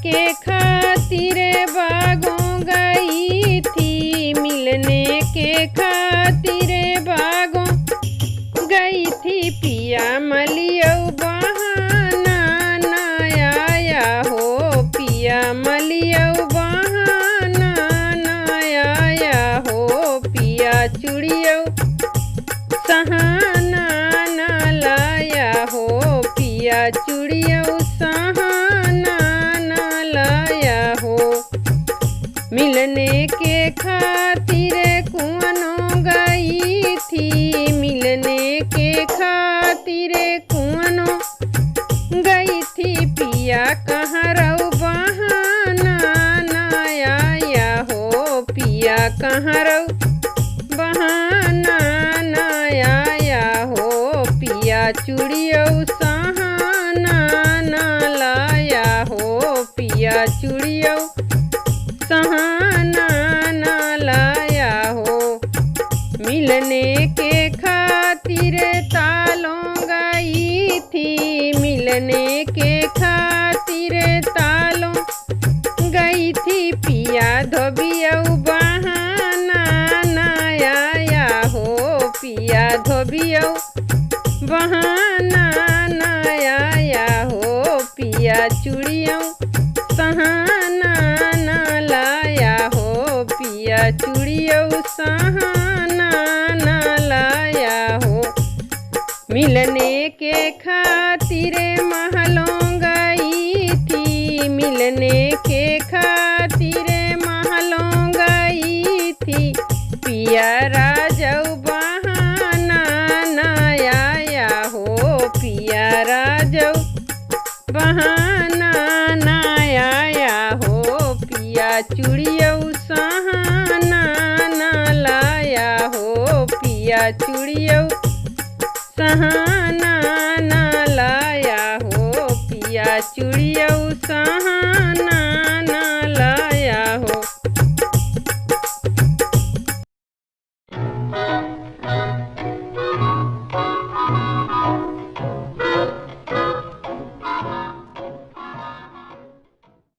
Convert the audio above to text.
के खातिर बागों गई थी, मिलने के खातिर बागों गई थी। पिया मलियो बहाना ना आया हो, पिया मलियो बहाना ना आया हो। पिया चूड़ियो सहाना ना लाया हो, पिया चूड़ियो सहाना ना लाया हो। मिलने के खातिर कुआनो गई थी, मिलने के खातिर कुआनो गई थी। पिया कहाँ रहो बहाना ना आया हो, पिया कहाँ रहो बहाना ना आया हो। पिया चूड़ियो सहाना ना लाया हो, पिया चूड़ियो सहाना ना लाया हो। मिलने के खातिर तालों गई थी, मिलने के खातिर तालों गई थी। पिया धोबियो बहाना ना आया हो, पिया धोबियो बहाना ना आया हो। पिया चूड़ियों सहाना ना लाया हो, पिया चूड़ियों सहाना ना लाया हो। मिलने के खातिर महलों गई थी, मिलने के खातिर महलों गई थी। पिया राजऊ बहाना ना आया हो, पिया राजऊ बहाना ना आया हो। पिया चूड़ियो सहाना ना लाया हो, पिया चूड़ियो सहाना